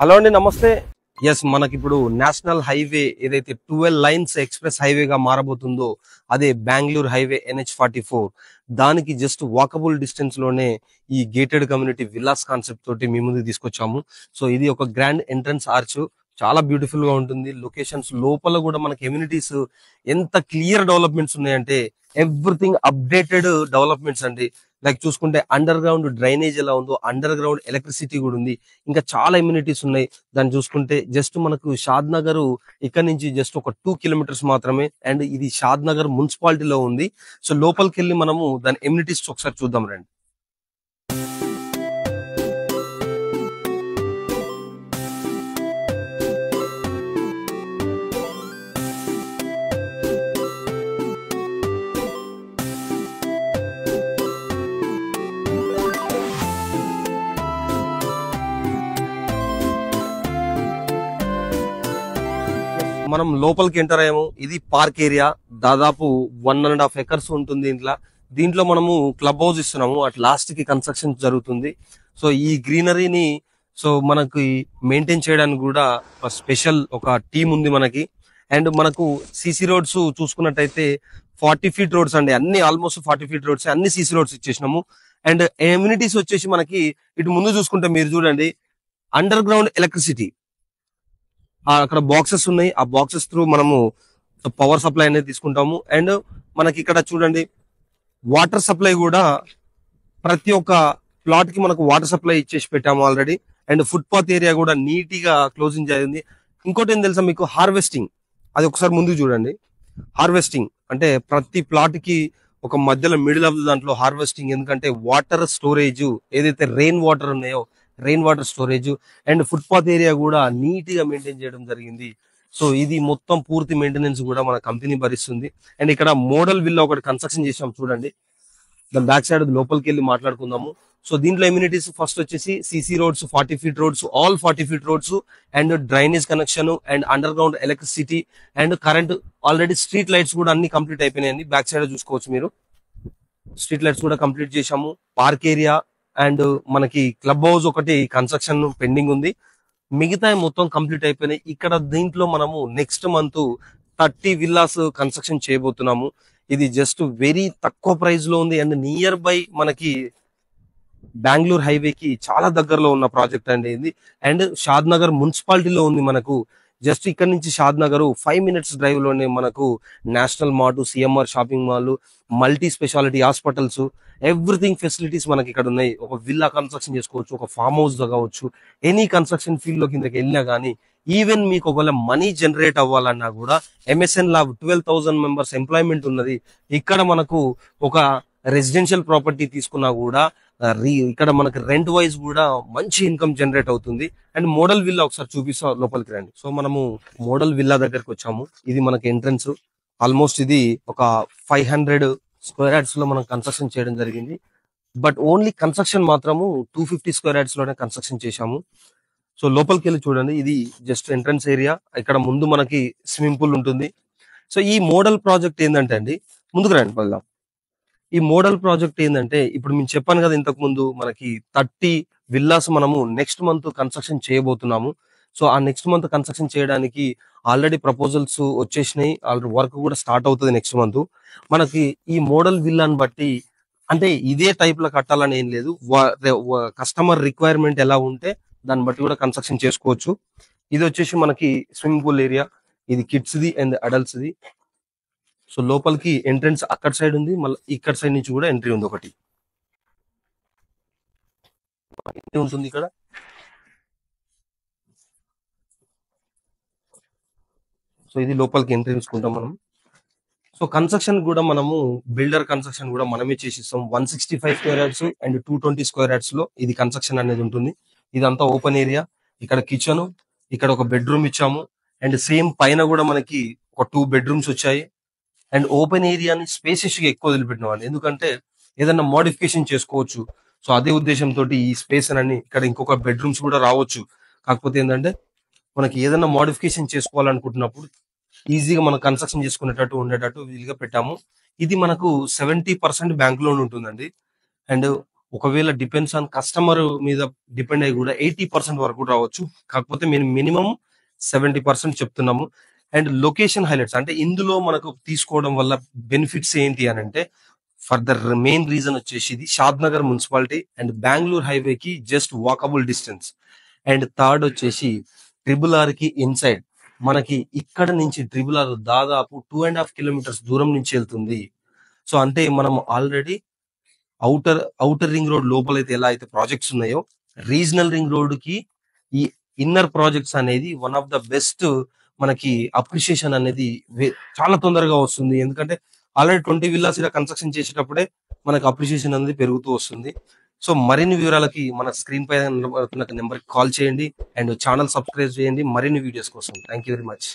Hello అండి, నమస్తే. Yes, మనకి ఇప్పుడు నేషనల్ హైవే ఏదైతే 12 లైన్స్ ఎక్స్ప్రెస్ హైవేగా మారబోతుందో అదే బెంగళూరు హైవే NH44. దానికి జస్ట్ వాకబుల్ డిస్టెన్స్ లోనే ఈ గేటెడ్ కమ్యూనిటీ విల్లాస్ కాన్సెప్ట్ తోటి మీ ముందుకు తీసుకొచ్చాము. సో ఇది ఒక గ్రాండ్ ఎంట్రన్స్ ఆర్చ్, చాలా బ్యూటిఫుల్ గా ఉంటుంది. లొకేషన్స్ లోపల కూడా మనకి ఎమ్యూనిటీస్ ఎంత క్లియర్ డెవలప్మెంట్స్ ఉన్నాయంటే ఎవ్రీథింగ్ అప్డేటెడ్ డెవలప్మెంట్స్ అండి. లైక్ చూసుకుంటే అండర్ గ్రౌండ్ డ్రైనేజ్ ఎలా ఉందో అండర్ గ్రౌండ్ ఎలక్ట్రిసిటీ కూడా ఉంది. ఇంకా చాలా ఎమ్యూనిటీస్ ఉన్నాయి. దాన్ని చూసుకుంటే జస్ట్ మనకు షాద్ నగర్ ఇక్కడ నుంచి జస్ట్ ఒక 2 కిలోమీటర్స్ మాత్రమే. అండ్ ఇది షాద్ నగర్ మున్సిపాలిటీలో ఉంది. సో లోపలికి వెళ్ళి మనము దాని ఎమ్యూనిటీస్ ఒకసారి చూద్దాం రండి. మనం లోపలికి ఎంటర్ అయ్యాము. ఇది పార్క్ ఏరియా, దాదాపు 1.5 ఎకర్స్ ఉంటుంది. దీంట్లో మనము క్లబ్ హౌస్ ఇస్తున్నాము. అట్ లాస్ట్ కి కన్స్ట్రక్షన్ జరుగుతుంది. సో ఈ గ్రీనరీని మనకి మెయింటైన్ చేయడానికి కూడా ఒక స్పెషల్ ఒక టీం ఉంది మనకి. అండ్ మనకు సిసి రోడ్స్ చూసుకున్నట్టయితే 40 ఫీట్ రోడ్స్ అండి, అన్ని ఆల్మోస్ట్ 40 ఫీట్ రోడ్స్, అన్ని సిసి రోడ్స్ ఇచ్చేసినాము. అండ్ ఎమ్యూనిటీస్ వచ్చేసి మనకి ఇటు ముందు చూసుకుంటే మీరు చూడండి, అండర్ గ్రౌండ్ ఎలక్ట్రిసిటీ అక్కడ బాక్సెస్ ఉన్నాయి. ఆ బాక్సెస్ త్రూ మనము పవర్ సప్లై అనేది తీసుకుంటాము. అండ్ మనకి ఇక్కడ చూడండి, వాటర్ సప్లై కూడా ప్రతి ఒక్క ప్లాట్ కి మనకు వాటర్ సప్లై ఇచ్చేసి పెట్టాము ఆల్రెడీ. అండ్ ఫుట్పాత్ ఏరియా కూడా నీట్ గా క్లోజింగ్ జరిగింది. ఇంకోటి ఏం తెలుసా మీకు, హార్వెస్టింగ్. అది ఒకసారి ముందుకు చూడండి. హార్వెస్టింగ్ అంటే ప్రతి ప్లాట్ కి ఒక మధ్యలో మిడిల్ ఆఫ్ దాంట్లో హార్వెస్టింగ్. ఎందుకంటే వాటర్ స్టోరేజ్ ఏదైతే రెయిన్ వాటర్ ఉన్నాయో rain water storage. And footpath area కూడా నీట్ గా మెయింటైన్ చేయడం జరిగింది. సో ఇది మొత్తం పూర్తి మెయింటెనెన్స్ కూడా మన కంపెనీ భరిస్తుంది. అండ్ ఇక్కడ మోడల్ విల్లా ఒకటి కన్స్ట్రక్షన్ చేసాం చూడండి. దాని బ్యాక్ సైడ్ లోపలికి వెళ్ళి మాట్లాడుకుందాము. సో దీంట్లో ఎమ్యూనిటీస్ ఫస్ట్ వచ్చేసి CC roads, 40 feet roads, all 40 feet roads, and drainage connection, and under ground electricity, and current. Already street lights కూడా అన్ని కంప్లీట్ అయిపోయినాయండి. బ్యాక్ సైడ్ చూసుకోవచ్చు మీరు, స్ట్రీట్ లైట్స్ కూడా కంప్లీట్ చేశాము. పార్క్ ఏరియా అండ్ మనకి క్లబ్ హౌస్ ఒకటి కన్స్ట్రక్షన్ పెండింగ్ ఉంది. మిగతా మొత్తం కంప్లీట్ అయిపోయినాయి. ఇక్కడ దీంట్లో మనము నెక్స్ట్ మంత్ 30 విల్లాస్ కన్స్ట్రక్షన్ చేయబోతున్నాము. ఇది జస్ట్ వెరీ తక్కువ ప్రైస్ లో ఉంది. అండ్ నియర్ బై మనకి బెంగళూరు హైవేకి చాలా దగ్గరలో ఉన్న ప్రాజెక్ట్ అండి ఇది. అండ్ షాద్ నగర్ మున్సిపాలిటీలో ఉంది మనకు. జస్ట్ ఇక్కడ నుంచి షాద్ నగర్ 5 మినిట్స్ డ్రైవ్ లోనే మనకు national mart, CMR shopping mall, multi speciality hospitals, everything facilities మనకి ఇక్కడ ఉన్నాయి. ఒక విల్లా కన్స్ట్రక్షన్ చేసుకోవచ్చు, ఒక ఫామ్ హౌస్ కావచ్చు, ఎనీ కన్స్ట్రక్షన్ ఫీల్డ్ లో కిందకి వెళ్ళినా కానీ, ఈవెన్ మీకు ఒకవేళ మనీ జనరేట్ అవ్వాలన్నా కూడా MSN ల్యాబ్ 12,000 మెంబర్స్ ఎంప్లాయ్మెంట్ ఉన్నది. ఇక్కడ మనకు ఒక రెసిడెన్షియల్ ప్రాపర్టీ తీసుకున్నా కూడా ఇక్కడ మనకి రెంట్ వైజ్ కూడా మంచి ఇన్కమ్ జనరేట్ అవుతుంది. అండ్ మోడల్ విల్లా ఒకసారి చూపిస్తా, లోపలికి రండి. సో మనము మోడల్ విల్లా దగ్గరకు వచ్చాము. ఇది మనకి ఎంట్రన్స్. ఆల్మోస్ట్ ఇది ఒక 500 స్క్వేర్ యార్డ్స్ లో మనం కన్స్ట్రక్షన్ చేయడం జరిగింది. బట్ ఓన్లీ కన్స్ట్రక్షన్ మాత్రము 250 స్క్వేర్ యార్డ్స్ లోనే కన్స్ట్రక్షన్ చేశాము. సో లోపలికి వెళ్ళి చూడండి, ఇది జస్ట్ ఎంట్రన్స్ ఏరియా. ఇక్కడ ముందు మనకి స్విమ్మింగ్ పూల్ ఉంటుంది. సో ఈ మోడల్ ప్రాజెక్ట్ ఏంటంటే అండి, ముందుకు రండి వెళ్దాం. ఈ మోడల్ ప్రాజెక్ట్ ఏంటంటే, ఇప్పుడు మేము చెప్పాను కదా ఇంతకు ముందు, మనకి 30 విల్లాస్ మనము నెక్స్ట్ మంత్ కన్స్ట్రక్షన్ చేయబోతున్నాము. సో ఆ నెక్స్ట్ మంత్ కన్స్ట్రక్షన్ చేయడానికి ఆల్రెడీ ప్రపోజల్స్ వచ్చేసినాయి. ఆల్రెడీ వర్క్ కూడా స్టార్ట్ అవుతుంది నెక్స్ట్ మంత్. మనకి ఈ మోడల్ విల్లాని బట్టి, అంటే ఇదే టైప్ లో కట్టాలని ఏం లేదు, కస్టమర్ రిక్వైర్మెంట్ ఎలా ఉంటే దాన్ని బట్టి కూడా కన్స్ట్రక్షన్ చేసుకోవచ్చు. ఇది వచ్చేసి మనకి స్విమ్మింగ్ పూల్ ఏరియా. ఇది kids the and adults the. So లోపలికి ఎంట్రన్స్ అక్కడ సైడ్ ఉంది, మళ్ళీ ఇక్కడ సైడ్ నుంచి కూడా ఎంట్రీ ఉంది. ఒకటి ఉంటుంది ఇక్కడ. సో ఇది లోపలికి ఎంట్రీ తీసుకుంటాం మనం. సో కన్స్ట్రక్షన్ కూడా మనము బిల్డర్ కన్స్ట్రక్షన్ కూడా మనమే చేసిస్తాం. 165 square yards and 220 square yards లో ఇది కన్స్ట్రక్షన్ అనేది ఉంటుంది. ఇదంతా ఓపెన్ ఏరియా. ఇక్కడ కిచెన్, ఇక్కడ ఒక బెడ్రూమ్ ఇచ్చాము. అండ్ సేమ్ పైన కూడా మనకి ఒక 2 బెడ్రూమ్స్ వచ్చాయి. అండ్ ఓపెన్ ఏరియాని స్పేసెస్ గా ఎక్కువ వదిలిపెట్టిన ఎందుకంటే ఏదైనా మోడిఫికేషన్ చేసుకోవచ్చు. సో అదే ఉద్దేశంతో ఈ స్పేస్ అని ఇక్కడ ఇంకొక బెడ్రూమ్స్ కూడా రావచ్చు. కాకపోతే ఏంటంటే మనకి ఏదైనా మోడిఫికేషన్ చేసుకోవాలనుకుంటున్నప్పుడు ఈజీగా మనం కన్స్ట్రక్షన్ చేసుకునేటట్టు ఉండేటట్టు వీలుగా పెట్టాము. ఇది మనకు 70% బ్యాంక్ లోన్ ఉంటుందండి. అండ్ ఒకవేళ డిపెండ్స్ ఆన్ కస్టమర్ మీద డిపెండ్ అయ్యి కూడా 80% వరకు కూడా రావచ్చు. కాకపోతే మేము మినిమం 70% చెప్తున్నాము. అండ్ లొకేషన్ హైలైట్స్ అంటే ఇందులో మనకు తీసుకోవడం వల్ల బెనిఫిట్స్ ఏంటి అని అంటే, ఫర్ ద మెయిన్ రీజన్ వచ్చేసి ఇది షాద్ నగర్ మున్సిపాలిటీ అండ్ బెంగళూరు హైవేకి just walkable distance. And third వచ్చేసి ట్రిపుల్ ఆర్ కి ఇన్సైడ్ మనకి ఇక్కడ నుంచి ట్రిపుల్ ఆర్ దాదాపు 2.5 కిలోమీటర్స్ దూరం నుంచి వెళ్తుంది. సో అంటే మనం ఆల్రెడీ ఔటర్ రింగ్ రోడ్ లోపలైతే ఎలా అయితే ప్రాజెక్ట్స్ ఉన్నాయో, రీజనల్ రింగ్ రోడ్ కి ఈ ఇన్నర్ ప్రాజెక్ట్స్ అనేది వన్ ఆఫ్ ద బెస్ట్. మనకి అప్రిషియేషన్ అనేది చాలా తొందరగా వస్తుంది. ఎందుకంటే ఆల్రెడీ 20 విల్లాస్ ఇలా కన్స్ట్రక్షన్ చేసేటప్పుడే మనకు అప్రిషియేషన్ అనేది పెరుగుతూ వస్తుంది. సో మరిన్ని వివరాలకి మన స్క్రీన్ పై నెంబర్ కాల్ చేయండి అండ్ ఛానల్ సబ్స్క్రైబ్ చేయండి మరిన్ని వీడియోస్ కోసం. Thank you very much.